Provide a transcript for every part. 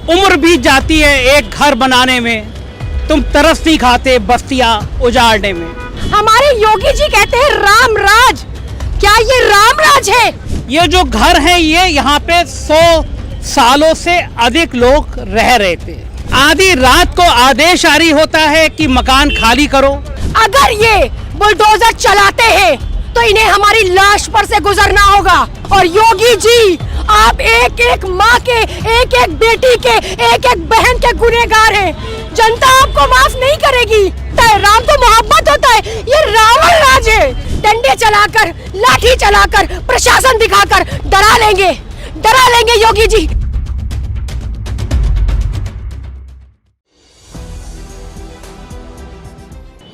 उम्र बीत जाती है एक घर बनाने में, तुम तरस नहीं खाते बस्तियां उजाड़ने में। हमारे योगी जी कहते हैं राम राज, क्या ये राम राज है? ये जो घर है ये यहाँ पे 100 सालों से अधिक लोग रह रहे थे। आधी रात को आदेश जारी होता है कि मकान खाली करो। अगर ये बुलडोजर चलाते हैं तो इन्हें हमारी लाश पर से गुजरना होगा। और योगी जी, आप एक एक माँ के, एक एक बेटी के, एक एक बहन के गुनहगार हैं। जनता आपको माफ नहीं करेगी। राम तो मोहब्बत होता है, ये रावण राज है। डंडे चलाकर, लाठी चलाकर, प्रशासन दिखाकर डरा लेंगे योगी जी।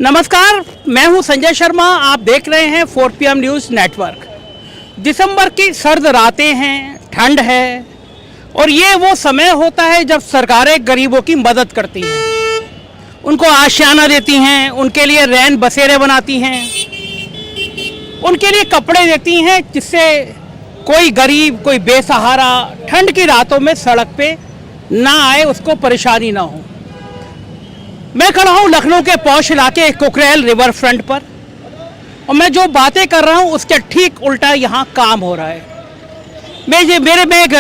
नमस्कार, मैं हूं संजय शर्मा। आप देख रहे हैं 4 PM न्यूज़ नेटवर्क। दिसंबर की सर्द रातें हैं, ठंड है और ये वो समय होता है जब सरकारें गरीबों की मदद करती हैं, उनको आशियाना देती हैं, उनके लिए रैन बसेरे बनाती हैं, उनके लिए कपड़े देती हैं जिससे कोई गरीब, कोई बेसहारा ठंड की रातों में सड़क पे ना आए, उसको परेशानी ना हो। मैं खड़ा हूँ लखनऊ के पौष इलाके कुकरेल रिवर फ्रंट पर और मैं जो बातें कर रहा हूँ उसके ठीक उल्टा यहाँ काम हो रहा है। मैं एक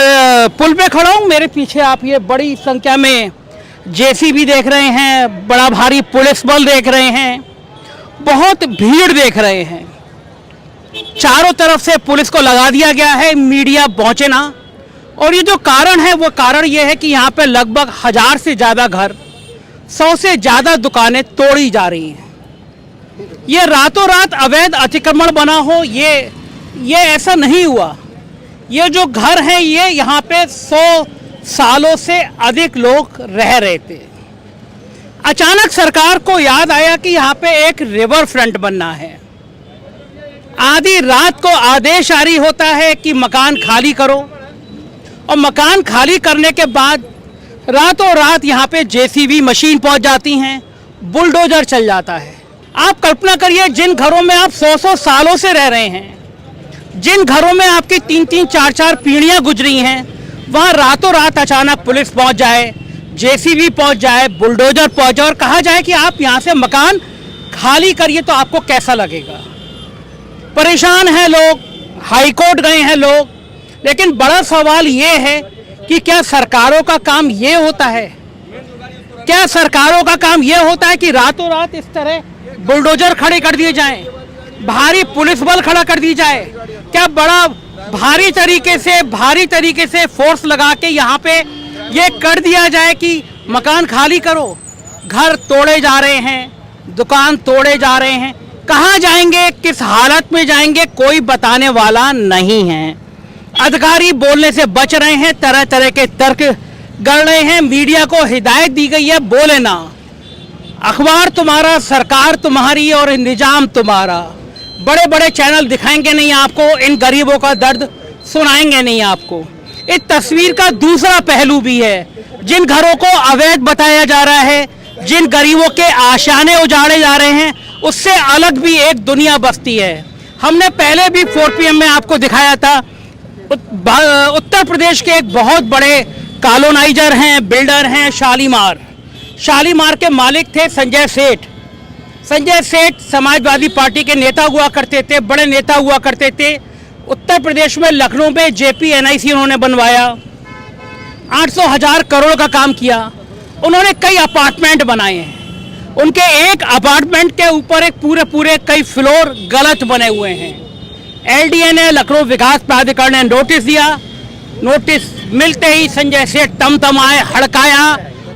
पुल पे खड़ा हूँ। मेरे पीछे आप ये बड़ी संख्या में JCB देख रहे हैं, बड़ा भारी पुलिस बल देख रहे हैं, बहुत भीड़ देख रहे हैं। चारों तरफ से पुलिस को लगा दिया गया है, मीडिया पहुँचे ना। और ये जो कारण है वो कारण ये है कि यहाँ पे लगभग 1000 से ज़्यादा घर, 100 से ज़्यादा दुकानें तोड़ी जा रही हैं। ये रातों रात अवैध अतिक्रमण बना हो, ये ऐसा नहीं हुआ। ये जो घर हैं ये यहाँ पे 100 सालों से अधिक लोग रह रहे थे। अचानक सरकार को याद आया कि यहाँ पे एक रिवर फ्रंट बनना है। आधी रात को आदेश जारी होता है कि मकान खाली करो और मकान खाली करने के बाद रातों रात यहाँ पे JCB मशीन पहुँच जाती हैं, बुलडोजर चल जाता है। आप कल्पना करिए, जिन घरों में आप 100 सालों से रह रहे हैं, जिन घरों में आपकी 3-3, 4-4 पीढ़ियाँ गुजरी हैं, वहाँ रातों रात अचानक पुलिस पहुँच जाए, JCB पहुँच जाए, बुलडोजर पहुँच जाए और कहा जाए कि आप यहाँ से मकान खाली करिए, तो आपको कैसा लगेगा? परेशान हैं लोग, हाईकोर्ट गए हैं लोग। लेकिन बड़ा सवाल ये है कि क्या सरकारों का काम ये होता है? क्या सरकारों का काम ये होता है कि रातों रात इस तरह बुलडोजर खड़े कर दिए जाएं, भारी पुलिस बल खड़ा कर दी जाए? क्या बड़ा भारी तरीके से फोर्स लगा के यहाँ पे ये कर दिया जाए कि मकान खाली करो? घर तोड़े जा रहे हैं, दुकान तोड़े जा रहे हैं, कहाँ जाएंगे, किस हालत में जाएंगे, कोई बताने वाला नहीं है। अधिकारी बोलने से बच रहे हैं, तरह तरह के तर्क गढ़ रहे हैं। मीडिया को हिदायत दी गई है, बोले ना। अखबार तुम्हारा, सरकार तुम्हारी और निजाम तुम्हारा। बड़े बड़े चैनल दिखाएंगे नहीं आपको, इन गरीबों का दर्द सुनाएंगे नहीं आपको। इस तस्वीर का दूसरा पहलू भी है। जिन घरों को अवैध बताया जा रहा है, जिन गरीबों के आशियाने उजाड़े जा रहे हैं, उससे अलग भी एक दुनिया बसती है। हमने पहले भी 4 PM में आपको दिखाया था। उत्तर प्रदेश के एक बहुत बड़े कॉलोनाइजर हैं, बिल्डर हैं, शालीमार के मालिक थे संजय सेठ समाजवादी पार्टी के नेता हुआ करते थे, बड़े नेता हुआ करते थे। उत्तर प्रदेश में लखनऊ में JPNIC उन्होंने बनवाया, 800,000 करोड़ का काम किया। उन्होंने कई अपार्टमेंट बनाए हैं। उनके एक अपार्टमेंट के ऊपर एक पूरे कई फ्लोर गलत बने हुए हैं। LDA ने, लखनऊ विकास प्राधिकरण ने नोटिस दिया। नोटिस मिलते ही संजय सेठ तमतमाए, हड़काया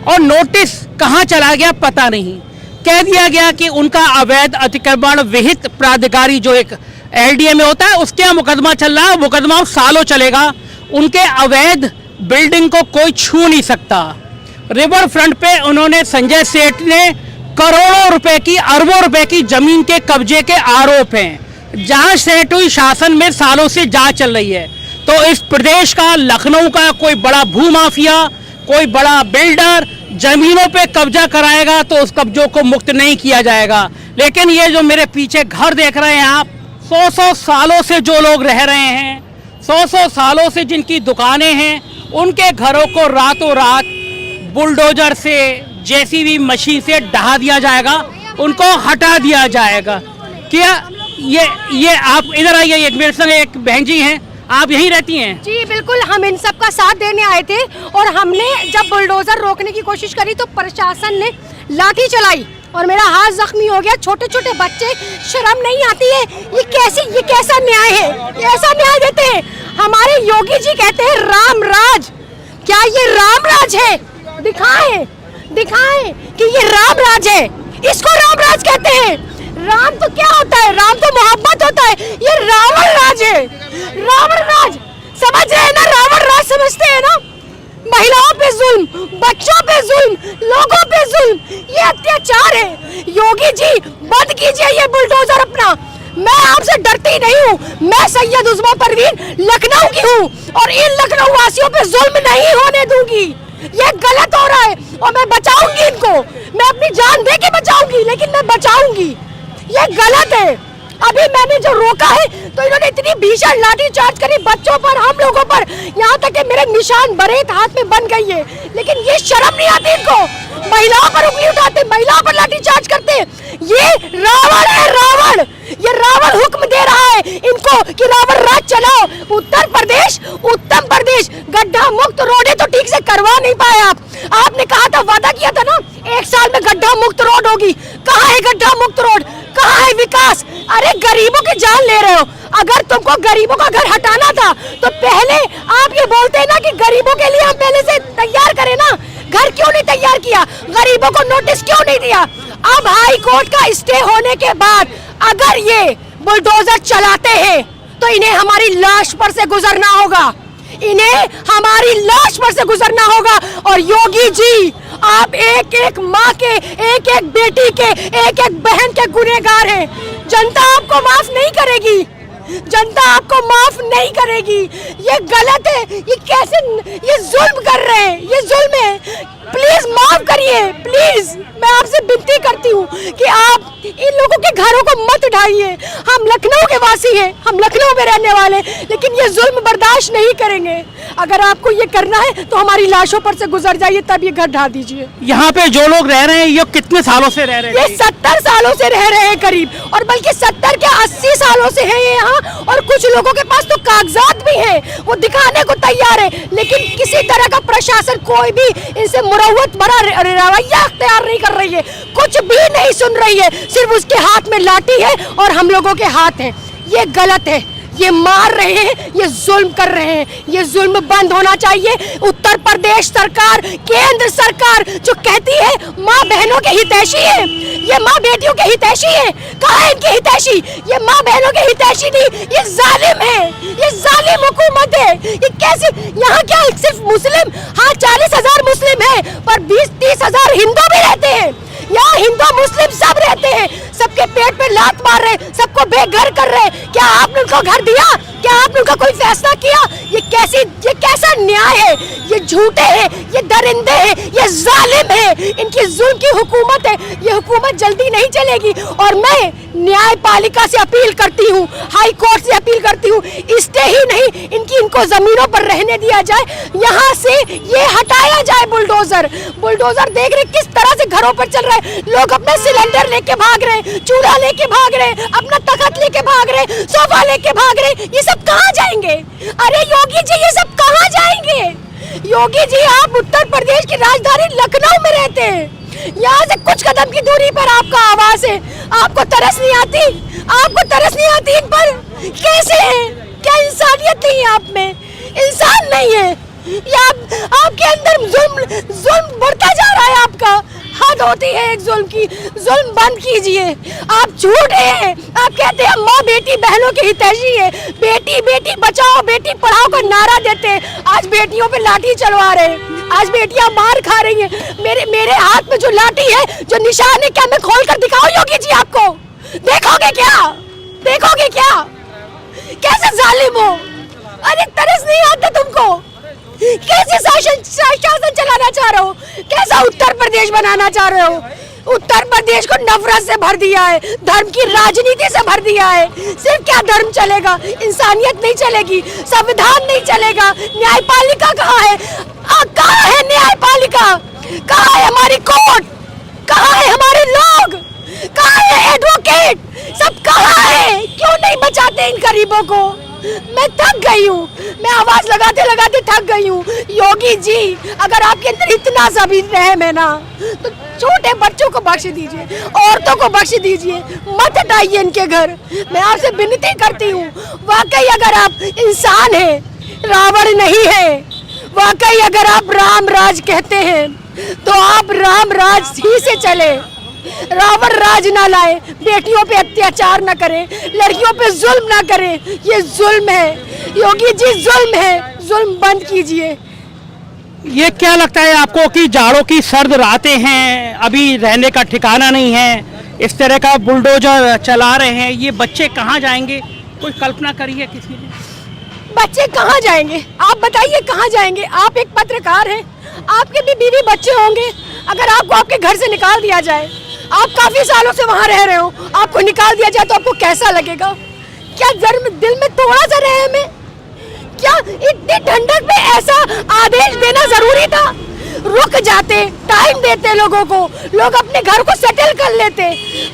और नोटिस कहाँ चला गया पता नहीं। कह दिया गया कि उनका अवैध अतिक्रमण विहित प्राधिकारी जो एक LDA में होता है, उसके यहाँ मुकदमा चल रहा है। मुकदमा सालों चलेगा। उनके अवैध बिल्डिंग को कोई छू नहीं सकता। रिवर फ्रंट पे उन्होंने, संजय सेठ ने करोड़ों रुपए की, अरबों रुपए की जमीन के कब्जे के आरोप हैं। जांच सेठ हुई, शासन में सालों से जांच चल रही है। तो इस प्रदेश का, लखनऊ का कोई बड़ा भूमाफिया, कोई बड़ा बिल्डर जमीनों पे कब्जा कराएगा तो उस कब्जों को मुक्त नहीं किया जाएगा। लेकिन ये जो मेरे पीछे घर देख रहे हैं आप, 100 सालों से जो लोग रह रहे हैं, 100 सालों से जिनकी दुकानें हैं, उनके घरों को रातों रात बुलडोजर से, जेसीबी मशीन से ढहा दिया जाएगा, उनको हटा दिया जाएगा। क्या ये आप इधर आइए, एक मेरे संग एक बहन जी हैं, आप यहीं रहती हैं? जी बिल्कुल, हम इन सब का साथ देने आए थे और हमने जब बुलडोजर रोकने की कोशिश करी तो प्रशासन ने लाठी चलाई और मेरा हाथ जख्मी हो गया। छोटे छोटे बच्चे, शर्म नहीं आती है? ये कैसा न्याय है? ऐसा न्याय देते हैं? हमारे योगी जी कहते हैं राम राज, क्या ये राम राज है? दिखाएं कि ये राम राज है। इसको राम राज कहते हैं। राम तो क्या होता है? राम तो मोहब्बत होता है। ये रावण राज है, रावण राज। समझ रहे हैं ना? रावण राज समझते हैं ना? महिलाओं पे जुल्म, बच्चों पे जुल्म, लोगों पे जुल्म, ये अत्याचार है। योगी जी बंद कीजिए ये बुलडोजर अपना। मैं आपसे डरती नहीं हूँ। मैं सैयद उस्मा परवीन लखनऊ की हूँ और इन लखनऊ वासियों पे जुल्म नहीं होने दूंगी। ये गलत हो रहा है और मैं बचाऊंगी इनको। मैं अपनी जान दे के बचाऊंगी, लेकिन मैं बचाऊंगी। ये गलत है। अभी मैंने जो रोका है तो इन्होंने इतनी भीषण लाठी चार्ज करी बच्चों पर, हम लोगों पर, यहाँ तक कि मेरे निशान बरेत हाथ में बन गई है। लेकिन ये शर्म नहीं आती इनको। महिलाओं पर उंगली उठाते, महिलाओं पर लाठी चार्ज करते। ये रावण है, रावण। ये रावण हुक्म दे रहा है इनको कि रावण राज चलाओ। उत्तर प्रदेश गड्ढा मुक्त रोड है तो ठीक से करवा नहीं पाए आप। आपने कहा था, वादा किया था ना, 1 साल में गड्ढा मुक्त रोड होगी। कहाँ है गड्ढा मुक्त रोड? कहाँ है विकास? अरे गरीबों की जान ले रहे हो। अगर तुमको गरीबों का घर हटाना था तो पहले आप ये बोलते ना कि गरीबों के लिए हम पहले से तैयार करें ना। घर क्यों नहीं तैयार किया? गरीबों को नोटिस क्यों नहीं दिया? अब हाई कोर्ट का स्टे होने के बाद अगर ये बुलडोजर चलाते हैं तो इन्हें हमारी लाश पर से गुजरना होगा। इन्हें हमारी लाश पर से गुजरना होगा। और योगी जी, आप एक एक माँ के, एक एक बेटी के, एक एक बहन के गुनहगार हैं। जनता आपको माफ नहीं करेगी। जनता आपको माफ नहीं करेगी। ये गलत है। ये कैसे, ये जुल्म कर रहे हैं, ये जुल्म है। प्लीज माफ करिए, प्लीज। मैं आपसे विनती करती हूँ कि आप इन लोगों के घरों को मत ढाइए। हम लखनऊ के वासी हैं, हम लखनऊ में रहने वाले, लेकिन ये जुल्म बर्दाश्त नहीं करेंगे। अगर आपको ये करना है तो हमारी लाशों पर से गुजर जाइए, तब ये घर ढा दीजिए। यहाँ पे जो लोग रह रहे हैं ये कितने सालों से रह रहे हैं? ये 70 सालों से रह रहे हैं करीब, और बल्कि 70 के 80 सालों से है ये यहाँ। और कुछ लोगों के पास तो कागजात भी है, वो दिखाने को तैयार है, लेकिन किसी तरह का प्रशासन कोई भी इनसे मुरव्वत भरा रवैया अख्तियार नहीं कर रही है। कुछ भी नहीं सुन रही है। सिर्फ उसके हाथ में लाठी है और हम लोगों के हाथ है। ये गलत है। ये मार रहे हैं, ये जुल्म कर रहे हैं। ये जुल्म बंद होना चाहिए। उत्तर प्रदेश सरकार, केंद्र सरकार जो कहती है माँ बहनों के हितैषी है, ये माँ बेटियों के हितैषी है। कहाँ है इनके हितैषी? ये माँ बहनों के हितैषी नहीं, ये जालिम है। ये जालिम हुकूमत है। ये कैसे? यहाँ क्या सिर्फ मुस्लिम? हाँ, 40,000 मुस्लिम है, पर 20-30 हजार हिंदू भी रहते हैं। यहाँ हिंदू मुस्लिम सब रहते हैं। सबके पेट पे लात मार रहे, सबको बेघर कर रहे। क्या आपने उनको घर दिया? क्या आपने उनका कोई फैसला किया? ये कैसा न्याय है? ये झूठे हैं, ये दरिंदे हैं, ये जालिम है। इनकी जुल्म की हुकूमत है। ये हुकूमत जल्दी नहीं चलेगी। और मैं न्यायपालिका से अपील करती हूँ, हाई कोर्ट से अपील करती हूँ, स्टे ही नहीं, इनको जमीनों पर रहने दिया जाए। यहाँ से ये हटाया जाए बुलडोजर। देख रहे किस तरह से घरों पर चल रहा है। लोग अपना सिलेंडर लेके भाग रहे हैं, चूल्हा लेके भाग रहे हैं, अपना तख्त लेके भाग रहे हैं, सोफा लेके भाग रहे हैं। ये सब कहाँ जाएंगे? अरे योगी जी, ये सब कहाँ जाएंगे? योगी जी, आप उत्तर प्रदेश की राजधानी लखनऊ में रहते हैं। यहाँ से कुछ कदम की दूरी पर आपका आवास है। आपको तरस नहीं आती? आपको तरस नहीं आती इन पर? कैसे है? क्या इंसानियत नहीं है आप में? इंसान नहीं है या आपके अंदर जुल्म बढ़ता जा रहा है? आपका हद होती है एक जुल्म की। जुल्म बंद कीजिए। आप झूठ हैं। आप कहते हैं माँ बेटी बहनों के हितैषी है। बेटी बेटी बचाओ, बेटी पढ़ाओ का नारा देते हैं। आज बेटियों पे लाठी चलवा रहे हैं। आज बेटियां मार खा रही हैं। मेरे हाथ में जो लाठी है, जो निशान है, क्या मैं खोल कर दिखाऊं योगी जी आपको? देखोगे क्या? देखोगे क्या? कैसे जालिम हो? अरे तरस नहीं आता तुमको? कैसे शासन चलाना चाह रहे हो? कैसा उत्तर प्रदेश बनाना चाह रहे हो? उत्तर प्रदेश को नफरत से भर दिया है, धर्म की राजनीति से भर दिया है। सिर्फ क्या धर्म चलेगा? इंसानियत नहीं चलेगी, संविधान नहीं चलेगा। न्यायपालिका कहाँ है? कहाँ है न्यायपालिका? आप कहाँ हैं? क्यों नहीं बचाते इन गरीबों को? मैं थक गई हूँ, मैं आवाज लगाते लगाते थक गई हूँ। योगी जी, अगर आपके अंदर इतना सा भी रहम है ना, तो छोटे बच्चों को बख्श दीजिए, औरतों को बख्श दीजिए, मत हटाइए इनके घर। मैं आपसे विनती करती हूँ, वाकई अगर आप इंसान हैं, रावण नहीं है, वाकई अगर आप राम राज कहते हैं, तो आप राम राज ही से चले, रावण राज ना लाए, बेटियों पे अत्याचार ना करें, लड़कियों पे जुल्म ना करें। ये जुल्म है योगी जी, जुल्म है, जुल्म बंद कीजिए। ये क्या लगता है आपको कि जाड़ों की सर्द रातें हैं, अभी रहने का ठिकाना नहीं है, इस तरह का बुलडोजर चला रहे हैं, ये बच्चे कहाँ जाएंगे? कोई कल्पना करिए किसी ने। बच्चे कहाँ जाएंगे? आप बताइए कहाँ जाएंगे? आप एक पत्रकार हैं, आपके भी बीवी बच्चे होंगे। अगर आपको आपके घर से निकाल दिया जाए, आप काफी सालों से वहाँ रह रहे हो, आपको निकाल दिया जाए तो आपको कैसा लगेगा? क्या दिल में थोड़ा सा रहम है? क्या इतनी ठंडक में ऐसा आदेश देना जरूरी था? रुक जाते, टाइम देते लोगों को, लोग अपने घर को सेटल कर लेते।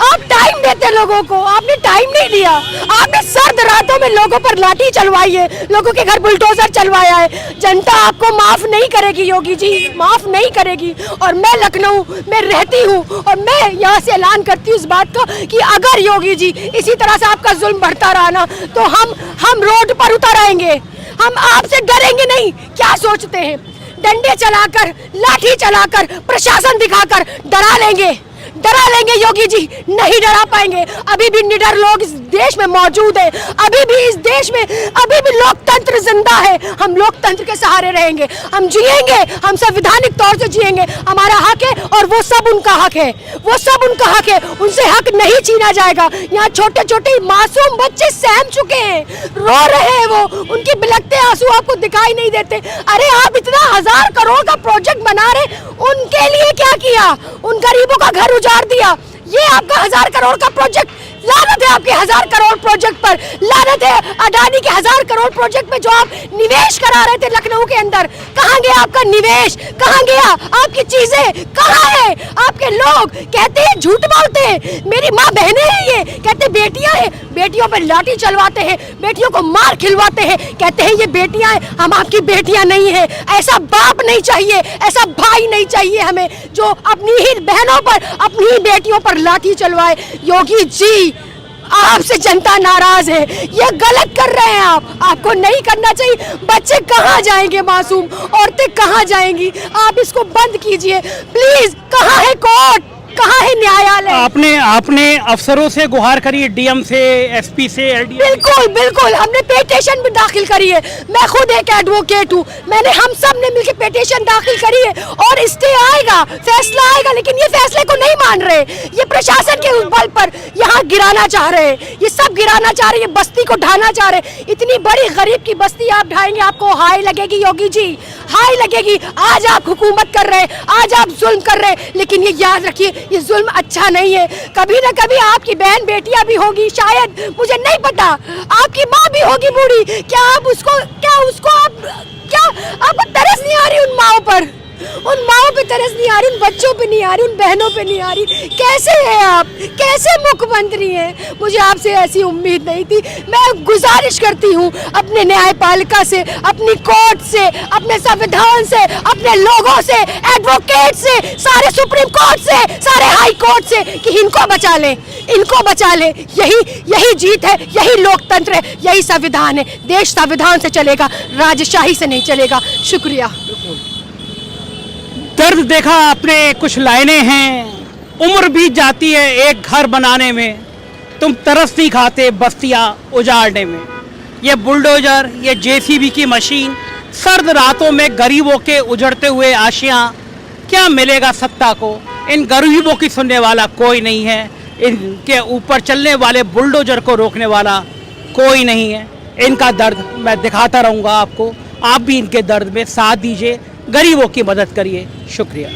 आप टाइम देते लोगों को, आपने टाइम नहीं दिया। आपने सर्द रातों में लोगों पर लाठी चलवाई है, लोगों के घर बुलडोजर चलवाया है। जनता आपको माफ नहीं करेगी योगी जी, माफ नहीं करेगी। और मैं लखनऊ में रहती हूँ और मैं यहाँ से ऐलान करती हूँ इस बात का कि अगर योगी जी इसी तरह से आपका जुल्म बढ़ता रहा ना, तो हम रोड पर उतर आएंगे। हम आपसे डरेंगे नहीं। क्या सोचते हैं? डंडे चलाकर, लाठी चलाकर, प्रशासन दिखाकर डरा लेंगे योगी जी? नहीं डरा पाएंगे। अभी भी निडर लोग इस देश में मौजूद है, अभी भी इस देश में अभी भी लोकतंत्र जिंदा है। हम लोकतंत्र के सहारे रहेंगे, हम जिएंगे, हम संवैधानिक तौर से जिएंगे। हमारा हक है और वो सब उनका हक है, वो सब उनका हक है, उनसे हक नहीं छीना जाएगा। यहाँ छोटे छोटे मासूम बच्चे सहम चुके हैं, रो रहे हैं, वो उनकी बिलखते आंसू आपको दिखाई नहीं देते। अरे आप इतना 1000 करोड़ का प्रोजेक्ट बना रहे, उनके लिए क्या किया? उन गरीबों का घर उजाड़ दिया। ये आपका 1000 करोड़ का प्रोजेक्ट, लानत है आपके 1000 करोड़ प्रोजेक्ट पर, लानत है अडानी के 1000 करोड़ प्रोजेक्ट में जो आप निवेश करा रहे थे लखनऊ के अंदर। कहाँ गया आपका निवेश? कहाँ गया आपकी चीजें? कहाँ है आपके लोग? कहते हैं, झूठ बोलते हैं, मेरी माँ बहनें हैं, ये कहते बेटियां हैं, बेटियों पर लाठी चलवाते हैं, बेटियों को मार खिलवाते हैं, कहते हैं ये बेटियां हैं। हम आपकी बेटियां नहीं है। ऐसा बाप नहीं चाहिए, ऐसा भाई नहीं चाहिए हमें जो अपनी ही बहनों पर, अपनी ही बेटियों पर लाठी चलवाए। योगी जी, आपसे जनता नाराज है, ये गलत कर रहे हैं आप, आपको नहीं करना चाहिए। बच्चे कहाँ जाएंगे? मासूम औरतें कहाँ जाएंगी? आप इसको बंद कीजिए प्लीज। कहाँ है कोर्ट? कहाँ है न्यायालय? आपने अफसरों से गुहार करी, डीएम से, एसपी से, एलडीएम? बिल्कुल बिल्कुल, हमने पिटीशन भी दाखिल करी है। मैं खुद एक एडवोकेट हूँ, हम सब ने मिलकर पिटीशन दाखिल करी है और स्टे आएगा, फैसला आएगा। लेकिन ये फैसले को नहीं मान रहे, ये प्रशासन के उस बल पर यहाँ गिराना चाह रहे हैं, ये सब गिराना चाह रहे हैं, ये बस्ती को ढाना चाह रहे हैं। इतनी बड़ी गरीब की बस्ती आप ढाएंगे, आपको हाई लगेगी योगी जी, हाई लगेगी। आज आप हुकूमत कर रहे हैं, आज आप जुल्म कर रहे हैं, लेकिन ये याद रखिए, ये जुल्म अच्छा नहीं है। कभी ना कभी आपकी बहन बेटियां भी होगी, शायद, मुझे नहीं पता, आपकी माँ भी होगी बूढ़ी। क्या आपको तरस नहीं आ रही उन माओ पर? उन माओ पे तरस नहीं आ रही, उन बच्चों पे नहीं आ रही, उन बहनों पे नहीं आ रही? कैसे हैं आप? कैसे मुख्यमंत्री हैं? मुझे आपसे ऐसी उम्मीद नहीं थी। मैं गुजारिश करती हूँ अपने न्यायपालिका से, अपनी कोर्ट से, अपने संविधान से, अपने लोगों से, एडवोकेट से, सारे सुप्रीम कोर्ट से, सारे हाई कोर्ट से कि इनको बचा लें, इनको बचा लें। यही जीत है, यही लोकतंत्र है, यही संविधान है। देश संविधान से चलेगा, राजशाही से नहीं चलेगा। शुक्रिया। दर्द देखा आपने, कुछ लाइनें हैं, उम्र बीत जाती है एक घर बनाने में, तुम तरस नहीं खाते बस्तियां उजाड़ने में। ये बुलडोजर, ये जेसीबी की मशीन, सर्द रातों में गरीबों के उजड़ते हुए आशियां, क्या मिलेगा सत्ता को? इन गरीबों की सुनने वाला कोई नहीं है, इनके ऊपर चलने वाले बुलडोजर को रोकने वाला कोई नहीं है। इनका दर्द मैं दिखाता रहूँगा आपको, आप भी इनके दर्द में साथ दीजिए, गरीबों की मदद करिए। शुक्रिया।